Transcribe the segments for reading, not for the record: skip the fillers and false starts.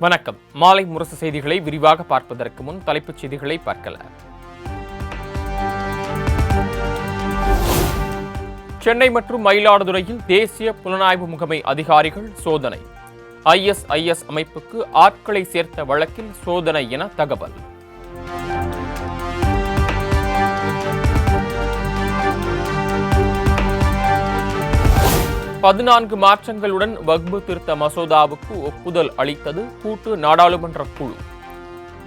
வணக்கம். மாலை முரசு செய்திகளை விரிவாக பார்ப்பதற்கு முன் தலைப்புச் செய்திகளை பார்க்கலாம். சென்னை மற்றும் மயிலாடுதுறையில் தேசிய புலனாய்வு முகமை அதிகாரிகள் சோதனை. ISIS அமைப்புக்கு ஆட்களை சேர்த்த வழக்கில் சோதனை என தகவல். பதினான்கு மாற்றங்களுடன் வக்பு திருத்த மசோதாவுக்கு ஒப்புதல் அளித்தது கூட்டு நாடாளுமன்ற குழு.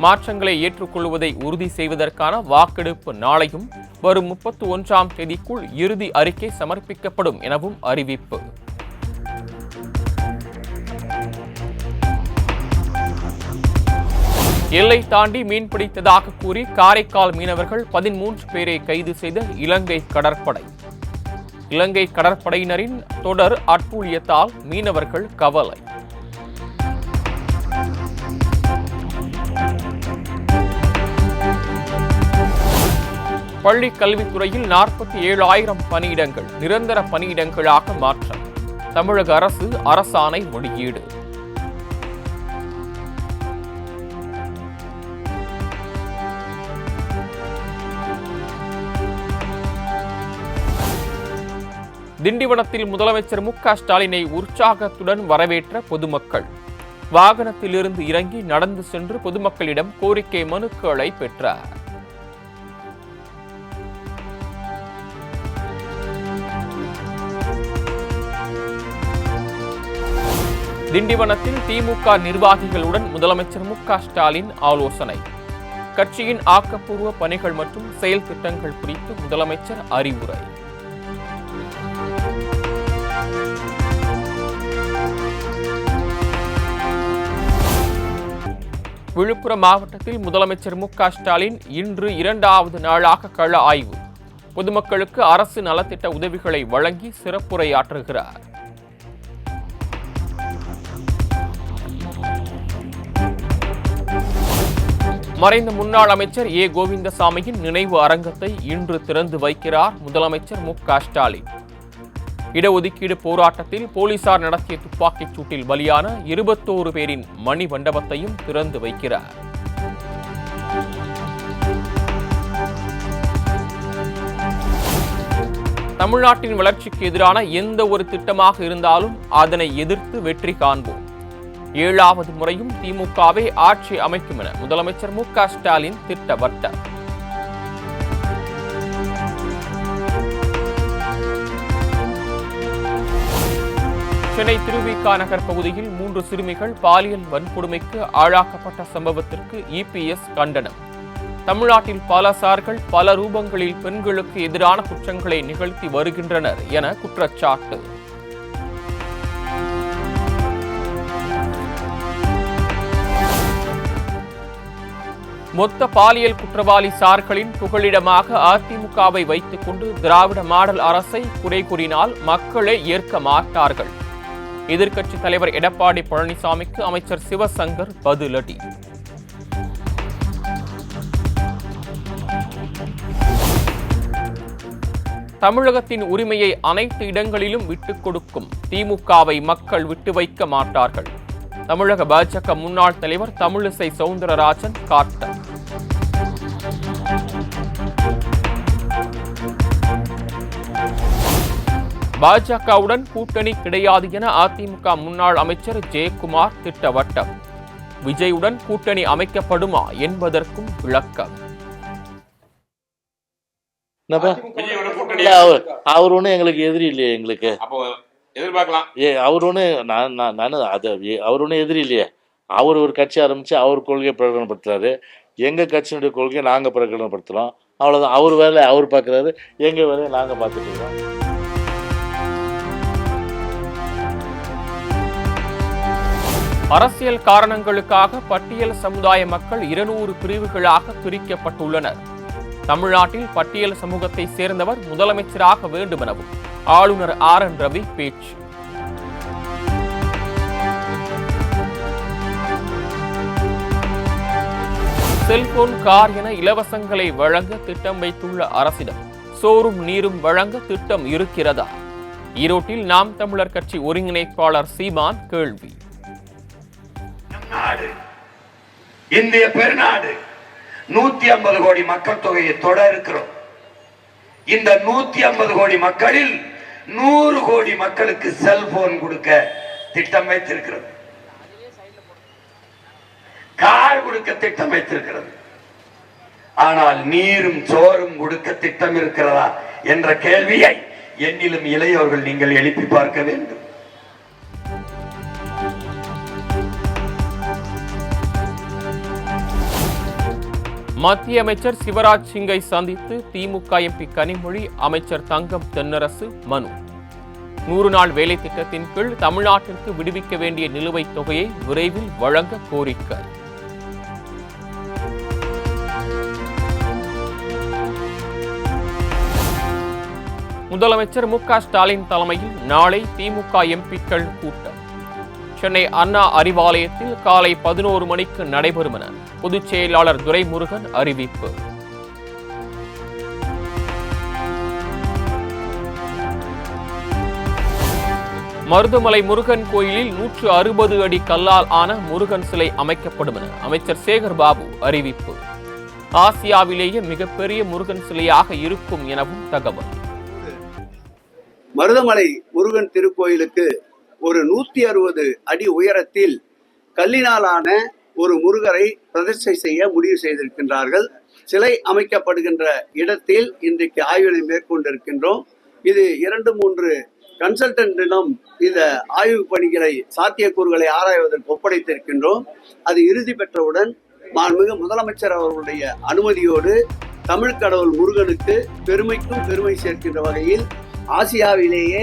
மாற்றங்களை ஏற்றுக்கொள்வதை உறுதி செய்வதற்கான வாக்கெடுப்பு நாளையும் வரும் 31ஆம் தேதிக்குள் இறுதி அறிக்கை சமர்ப்பிக்கப்படும் எனவும் அறிவிப்பு. எல்லை தாண்டி மீன்பிடித்ததாக கூறி காரைக்கால் மீனவர்கள் 13 பேரை கைது செய்த இலங்கை கடற்படை. இலங்கை கடற்படையினரின் தொடர் அட்டூழியத்தால் மீனவர்கள் கவலை. பள்ளி கல்வித்துறையில் 47,000 பணியிடங்கள் நிரந்தர பணியிடங்களாக மாற்றம். தமிழக அரசு அரசாணை வெளியீடு. திண்டிவனத்தில் முதலமைச்சர் மு.க.ஸ்டாலினை உற்சாகத்துடன் வரவேற்ற பொதுமக்கள். வாகனத்திலிருந்து இறங்கி நடந்து சென்று பொதுமக்களிடம் கோரிக்கை மனுக்களை பெற்றார். திண்டிவனத்தில் திமுக நிர்வாகிகளுடன் முதலமைச்சர் மு.க.ஸ்டாலின் ஆலோசனை. கட்சியின் ஆக்கப்பூர்வ பணிகள் மற்றும் செயல் திட்டங்கள் குறித்து முதலமைச்சர் அறிவுரை. விழுப்புரம் மாவட்டத்தில் முதலமைச்சர் மு.க.ஸ்டாலின் இன்று 2வது நாளாக கள ஆய்வு. பொதுமக்களுக்கு அரசு நலத்திட்ட உதவிகளை வழங்கி சிறப்புரையாற்றுகிறார். மறைந்த முன்னாள் அமைச்சர் ஏ. கோவிந்தசாமியின் நினைவு அரங்கத்தை இன்று திறந்து வைக்கிறார் முதலமைச்சர் மு.க.ஸ்டாலின். இடஒதுக்கீடு போராட்டத்தில் போலீசார் நடத்திய துப்பாக்கிச் சூட்டில் பலியான 21 பேரின் மணி மண்டபத்தையும் திறந்து வைக்கிறார். தமிழ்நாட்டின் வளர்ச்சிக்கு எதிரான எந்த ஒரு திட்டமாக இருந்தாலும் அதனை எதிர்த்து வெற்றி காண்போம். 7வது முறையும் திமுகவே ஆட்சி அமைக்கும் என முதலமைச்சர் மு.க.ஸ்டாலின் திட்டவட்டம். சென்னை திருவிக நகர் பகுதியில் 3 சிறுமிகள் பாலியல் வன்கொடுமைக்கு ஆளாக்கப்பட்ட சம்பவத்திற்கு EPS கண்டனம். தமிழ்நாட்டில் பல சார்கள் பல ரூபங்களில் பெண்களுக்கு எதிரான குற்றங்களை நிகழ்த்தி வருகின்றனர் என குற்றச்சாட்டு. மொத்த பாலியல் குற்றவாளி சார்களின் புகலிடமாக அதிமுகவை வைத்துக் கொண்டு திராவிட மாடல் அரசை குறை கூறினால் மக்களே ஏற்க மாட்டார்கள். எதிர்க்கட்சித் தலைவர் எடப்பாடி பழனிசாமிக்கு அமைச்சர் சிவசங்கர் பதிலடி. தமிழகத்தின் உரிமையை அனைத்து இடங்களிலும் விட்டுக் கொடுக்கும் திமுகவை மக்கள் விட்டு வைக்க மாட்டார்கள். தமிழக பாஜக முன்னாள் தலைவர் தமிழிசை சவுந்தரராஜன் காட்டம். பாஜகவுடன் கூட்டணி கிடையாது என அதிமுக முன்னாள் அமைச்சர் ஜெயக்குமார் திட்டவட்டம். விஜயுடன் கூட்டணி அமைக்கப்படுமா என்பதற்கும் விளக்கம். அவர் ஒன்றும் எங்களுக்கு எதிரி இல்லையே, எங்களுக்கு எதிர்பார்க்கலாம். அவர் ஒன்று அவர் ஒன்றும் எதிரி இல்லையே. அவர் ஒரு கட்சி ஆரம்பித்து அவர் கொள்கையை பிரகடனப்படுத்துறாரு. எங்கள் கட்சியினுடைய கொள்கையை நாங்கள் பிரகடனப்படுத்துகிறோம். அவ்வளோதான். அவர் வேலையை அவர் பார்க்குறாரு, எங்கள் வேலையை நாங்கள் பார்த்துட்டு இருக்கோம். அரசியல் காரணங்களுக்காக பட்டியல் சமுதாய மக்கள் 200 பிரிவுகளாக பிரிக்கப்பட்டுள்ளனர். தமிழ்நாட்டில் பட்டியல் சமூகத்தை சேர்ந்தவர் முதலமைச்சராக வேண்டும் எனவும் ஆளுநர் RN ரவி பேச்சு. செல்போன், கார் என இலவசங்களை வழங்க திட்டம் வைத்துள்ள அரசிடம் சோறும் நீரும் வழங்க திட்டம் இருக்கிறதா? ஈரோட்டில் நாம் தமிழர் கட்சி ஒருங்கிணைப்பாளர் சீமான் கேள்வி. நாடு, இந்திய பெருநாடு. 150 கோடி மக்கள் தொகையை தொட இருக்கிறோம். இந்த 150 கோடி மக்களில் 100 கோடி மக்களுக்கு செல்போன் கொடுக்க திட்டம் வைத்திருக்கிறது, கார் கொடுக்க திட்டம் வைத்திருக்கிறது. ஆனால் நீரும் சோறும் கொடுக்க திட்டம் இருக்கிறதா என்ற கேள்வியை என்னிலும் இளையோர்கள் நீங்கள் எழுப்பி பார்க்க வேண்டும். மத்திய அமைச்சர் சிவராஜ் சிங்கை சந்தித்து திமுக எம்பி கனிமொழி, அமைச்சர் தங்கம் தென்னரசு மனு. 100 நாள் வேலை திட்டத்தின் கீழ் தமிழ்நாட்டிற்கு விடுவிக்க வேண்டிய நிலுவைத் தொகையை விரைவில் வழங்க கோரிக்கை. முதலமைச்சர் மு.க. ஸ்டாலின் தலைமையில் நாளை திமுக எம்பிக்கள் கூட்டம். சென்னை அண்ணா அறிவாலயத்தில் காலை 11 மணிக்கு நடைபெறும் என பொதுச் செயலாளர் துரைமுருகன் அறிவிப்பு. மருதமலை முருகன் கோயிலில் 160 அடி கல்லால் ஆன முருகன் சிலை அமைக்கப்படும் என அமைச்சர் சேகர் பாபு அறிவிப்பு. ஆசியாவிலேயே மிகப்பெரிய முருகன் சிலையாக இருக்கும் எனவும் தகவல். மருதமலை முருகன் திருக்கோயிலுக்கு ஒரு 160 அடி உயரத்தில் கல்லினாலான ஒரு முருகரை பிரதிஷ்டை செய்ய முடிவு செய்திருக்கின்றார்கள். சிலை அமைக்கப்படுகின்ற இடத்தில் இன்றைக்கு ஆய்வினை மேற்கொண்டிருக்கின்றோம். இது 2-3 கன்சல்டன்டிடம் இந்த ஆய்வு பணிகளை, சாத்தியக்கூறுகளை ஆராய்வதற்கு ஒப்படைத்திருக்கின்றோம். அது இறுதி பெற்றவுடன் மாண்புமிகு முதலமைச்சர் அவர்களுடைய அனுமதியோடு தமிழ் கடவுள் முருகனுக்கு பெருமைக்கும் பெருமை சேர்க்கின்ற வகையில் ஆசியாவிலேயே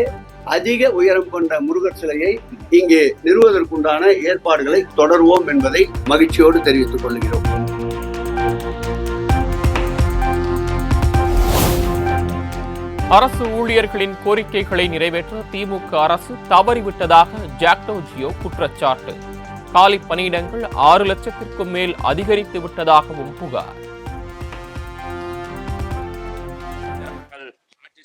அதிக உயரம் கொண்ட முருகர் சிலையை இங்கே நிறுவுவதற்குண்டான ஏற்பாடுகளை தொடர்வோம் என்பதை மகிழ்ச்சியோடு தெரிவித்துக் கொள்கிறோம். அரசு ஊழியர்களின் கோரிக்கைகளை நிறைவேற்ற திமுக அரசு தவறிவிட்டதாக ஜாக்டோ ஜியோ குற்றச்சாட்டு. காலி பணியிடங்கள் 6 லட்சத்திற்கும் மேல் அதிகரித்து விட்டதாகவும் புகார்.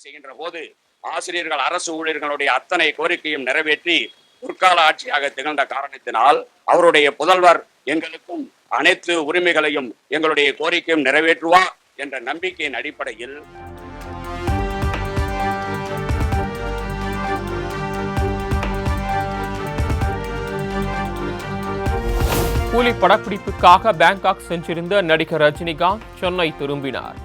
செய்கின்ற போது ஆசிரியர்கள், அரசு ஊழியர்களுடைய அத்தனை கோரிக்கையும் நிறைவேற்றி முற்கால ஆட்சியாக திகழ்ந்த காரணத்தினால் அவருடைய புதல்வர் எங்களுக்கும் அனைத்து உரிமைகளையும், எங்களுடைய கோரிக்கையும் நிறைவேற்றுவார் என்ற நம்பிக்கையின் அடிப்படையில் கூலி படப்பிடிப்புக்காக பேங்காக் சென்றிருந்த நடிகர் ரஜினிகாந்த் சென்னை திரும்பினார்.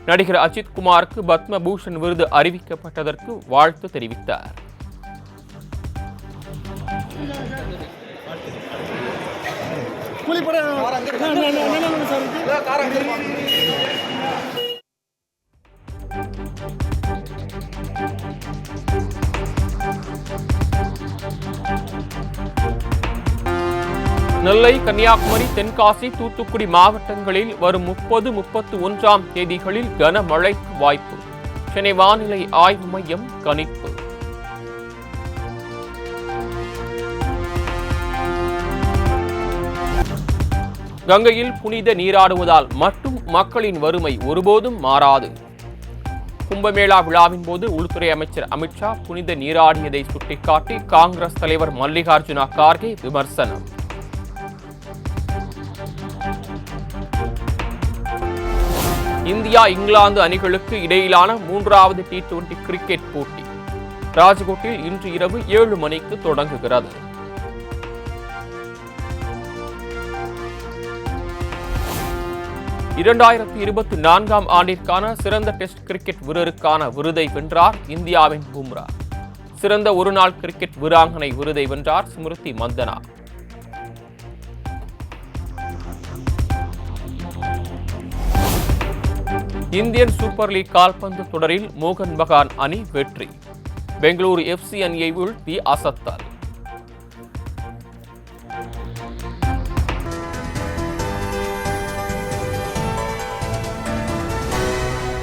நடிகர் அஜித் குமாருக்கு பத்மபூஷன் விருது அறிவிக்கப்பட்டதற்கு வாழ்த்து தெரிவித்தார். நெல்லை, கன்னியாகுமரி, தென்காசி, தூத்துக்குடி மாவட்டங்களில் வரும் 30, 31ஆம் தேதிகளில் கனமழைக்கு வாய்ப்பு. சென்னை வானிலை ஆய்வு மையம் கணிப்பு. கங்கையில் புனித நீராடுவதால் மட்டும் மக்களின் வறுமை ஒருபோதும் மாறாது. கும்பமேளா விழாவின் போது உள்துறை அமைச்சர் அமித்ஷா புனித நீராடியதை சுட்டிக்காட்டி காங்கிரஸ் தலைவர் மல்லிகார்ஜுன கார்கே விமர்சனம். இந்தியா, இங்கிலாந்து அணிகளுக்கு இடையிலான 3வது T20 கிரிக்கெட் போட்டி ராஜ்கோட்டில் இன்று இரவு 7 மணிக்கு தொடங்குகிறது. (2024ஆம் ஆண்டிற்கான சிறந்த டெஸ்ட் கிரிக்கெட் வீரருக்கான விருதை வென்றார் இந்தியாவின் பும்ரா. சிறந்த ஒருநாள் கிரிக்கெட் வீராங்கனை விருதை வென்றார் Smriti Mandhana. Indian super league கால்பந்து தொடரில் மோகன் பகான் அணி வெற்றி. பெங்களூரு FC அணியை வீழ்த்தி அசத்தல்.